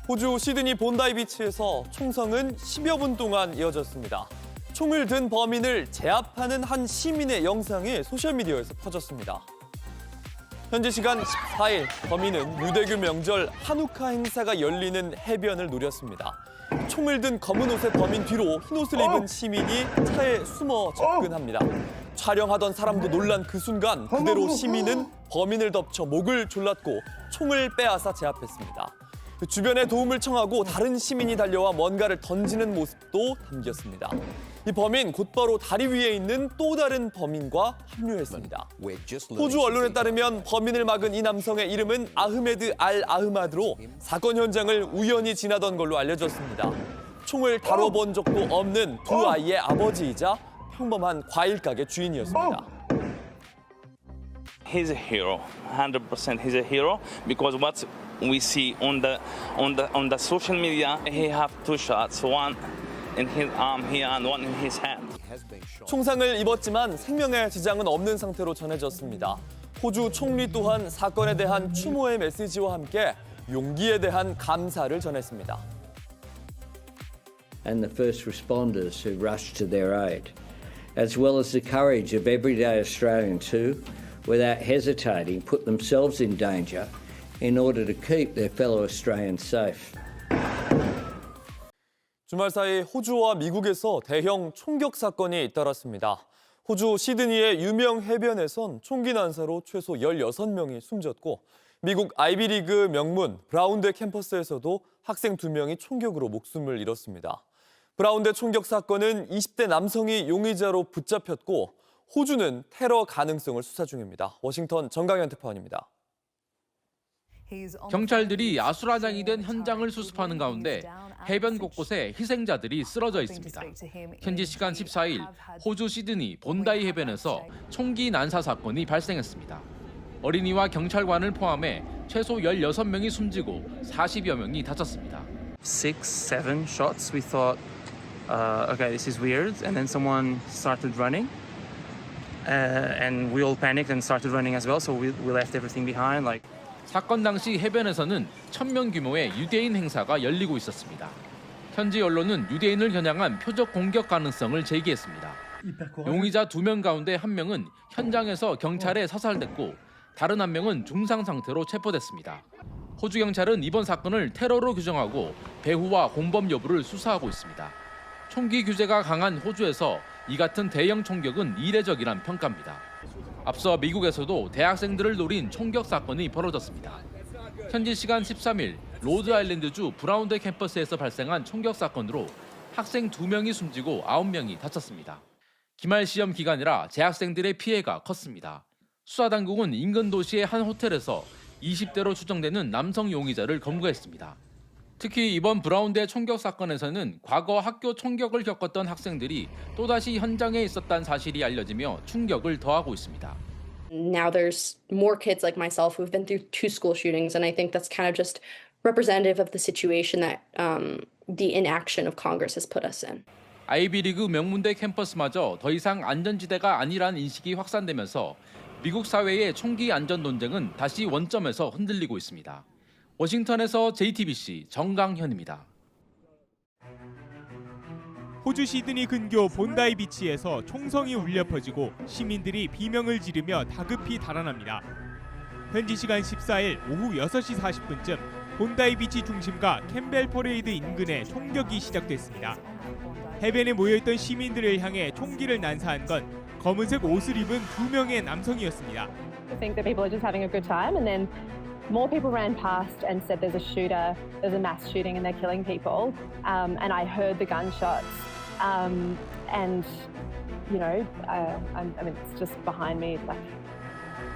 호주 시드니 본다이 비치에서 총성은 10여 분 동안 이어졌습니다. 총을 든 범인을 제압하는 한 시민의 영상이 소셜미디어에서 퍼졌습니다. 현지 시간 14일 범인은 유대교 명절 하누카 행사가 열리는 해변을 노렸습니다. 총을 든 검은 옷의 범인 뒤로 흰 옷을 입은 시민이 차에 숨어 접근합니다. 촬영하던 사람도 놀란 그 순간 그대로 시민은 범인을 덮쳐 목을 졸랐고 총을 빼앗아 제압했습니다. 주변에 도움을 청하고 다른 시민이 달려와 뭔가를 던지는 모습도 담겼습니다. 이 범인 곧바로 다리 위에 있는 또 다른 범인과 합류했습니다. 호주 언론에 따르면 범인을 막은 이 남성의 이름은 아흐메드 알 아흐마드로 사건 현장을 우연히 지나던 걸로 알려졌습니다. 총을 다뤄본 적도 없는 두 아이의 아버지이자 평범한 과일 가게 주인이었습니다. He's a hero, 100% he's a hero because what we see on the social media, he have two shots, one in his arm here and one in his hand. 총상을 입었지만 생명에 지장은 없는 상태로 전해졌습니다. 호주 총리 또한 사건에 대한 추모의 메시지와 함께 용기에 대한 감사를 전했습니다. And the first responders who rushed to their aid, as well as the courage of everyday Australians who, without hesitating, put themselves in danger in order to keep their fellow Australians safe. 주말 사이 호주와 미국에서 대형 총격 사건이 잇따랐습니다. 호주 시드니의 유명 해변에선 총기 난사로 최소 16명이 숨졌고 미국 아이비리그 명문 브라운대 캠퍼스에서도 학생 2명이 총격으로 목숨을 잃었습니다. 브라운대 총격 사건은 20대 남성이 용의자로 붙잡혔고 호주는 테러 가능성을 수사 중입니다. 워싱턴 정강현 특파원입니다. 경찰들이 아수라장이 된 현장을 수습하는 가운데 해변 곳곳에 희생자들이 쓰러져 있습니다. 현지 시간 14일 호주 시드니 본다이 해변에서 총기 난사 사건이 발생했습니다. 어린이와 경찰관을 포함해 최소 16명이 숨지고 40여 명이 다쳤습니다. 6, 7 shots. We thought, okay, this is weird. And then someone started running. And we all panicked and started running as well. So we left everything behind. 사건 당시 해변에서는 1000명 규모의 유대인 행사가 열리고 있었습니다. 현지 언론은 유대인을 겨냥한 표적 공격 가능성을 제기했습니다. 용의자 2명 가운데 1명은 현장에서 경찰에 사살됐고 다른 1명은 중상 상태로 체포됐습니다. 호주 경찰은 이번 사건을 테러로 규정하고 배후와 공범 여부를 수사하고 있습니다. 총기 규제가 강한 호주에서 이 같은 대형 총격은 이례적이란 평가입니다. 앞서 미국에서도 대학생들을 노린 총격 사건이 벌어졌습니다. 현지 시간 13일 로드아일랜드주 브라운대 캠퍼스에서 발생한 총격 사건으로 학생 2명이 숨지고 9명이 다쳤습니다. 기말 시험 기간이라 재학생들의 피해가 컸습니다. 수사당국은 인근 도시의 한 호텔에서 20대로 추정되는 남성 용의자를 검거했습니다. 특히 이번 브라운대 총격 사건에서는 과거 학교 총격을 겪었던 학생들이 또다시 현장에 있었다는 사실이 알려지며 충격을 더하고 있습니다. Now there's more kids like myself who've been through 2 school shootings, and I think that's kind of just representative of the situation that the inaction of Congress has put us in. 아이비리그 명문대 캠퍼스마저 더 이상 안전지대가 아니라는 인식이 확산되면서 미국 사회의 총기 안전 논쟁은 다시 원점에서 흔들리고 있습니다. 워싱턴에서 JTBC 정강현입니다. 호주 시드니 근교 본다이 비치에서 총성이 울려 퍼지고 시민들이 비명을 지르며 다급히 달아납니다. 현지 시간 14일 오후 6시 40분쯤 본다이 비치 중심가 캠벨 퍼레이드 인근에 총격이 시작됐습니다. 해변에 모여있던 시민들을 향해 총기를 난사한 건 검은색 옷을 입은 2명의 남성이었습니다. I think that people are just having a good time, and then more people ran past and said there's a shooter, there's a mass shooting and they're killing people. And I heard the gunshots. And, you know, I mean, it's just behind me.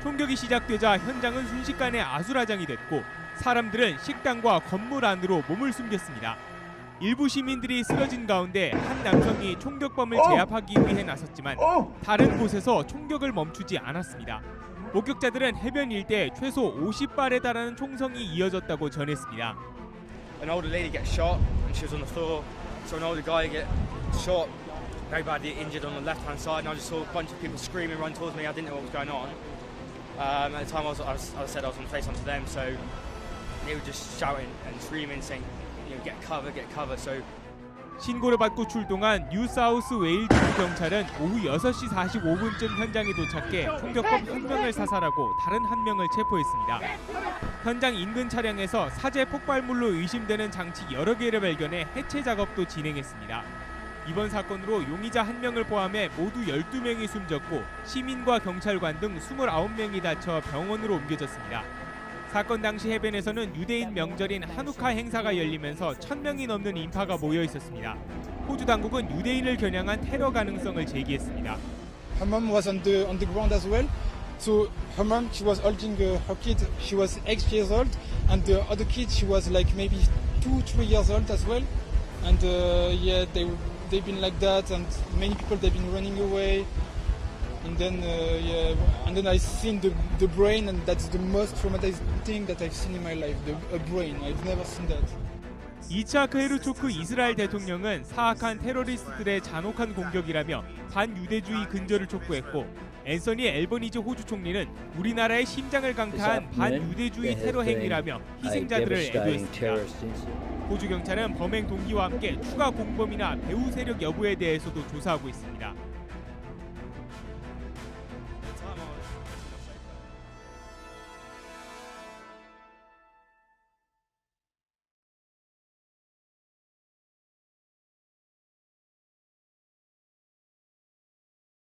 총격이 시작되자 현장은 순식간에 아수라장이 됐고 사람들은 식당과 건물 안으로 몸을 숨겼습니다. 일부 시민들이 쓰러진 가운데 한 남성이 총격범을 제압하기 위해 나섰지만 다른 곳에서 총격을 멈추지 않았습니다. 목격자들은 해변 일대에 최소 50발에 달하는 총성이 이어졌다고 전했습니다. An older lady gets shot and she was on the floor. So an older guy get shot, very badly injured on the left-hand side, and I just saw a bunch of people screaming, run towards me. I didn't know what was going on. At the time, I said I was on FaceTime to them, so they were just shouting and screaming, saying, you know, get cover. So 신고를 받고 출동한 뉴사우스 웨일즈 경찰은 오후 6시 45분쯤 현장에 도착해 총격범 1명을 사살하고 다른 1명을 체포했습니다. 현장 인근 차량에서 사제 폭발물로 의심되는 장치 여러 개를 발견해 해체 작업도 진행했습니다. 이번 사건으로 용의자 1명을 포함해 모두 12명이 숨졌고 시민과 경찰관 등 29명이 다쳐 병원으로 옮겨졌습니다. 사건 당시 해변에서는 유대인 명절인 하누카 행사가 열리면서 1,000명이 넘는 인파가 모여 있었습니다. 호주 당국은 유대인을 겨냥한 테러 가능성을 제기했습니다. Her mom was on the ground as well. So her mom, she was holding her kid. She was 8 years old, and the other kid, she was like maybe 2-3 years old as well. And yeah, they've been like that, and many people they've been running away. And then I seen the brain, and that's the most traumatizing thing that I've seen in my life. A brain. I've never seen that. 이차크 헤르초크 이스라엘 대통령은 사악한 테러리스트들의 잔혹한 공격이라며 반유대주의 근절을 촉구했고 앤서니 앨버니즈 호주 총리는 우리나라의 심장을 강타한 반유대주의 테러 행위라며 희생자들을 애도했습니다. 호주 경찰은 범행 동기와 함께 추가 공범이나 배후 세력 여부에 대해서도 조사하고 있습니다.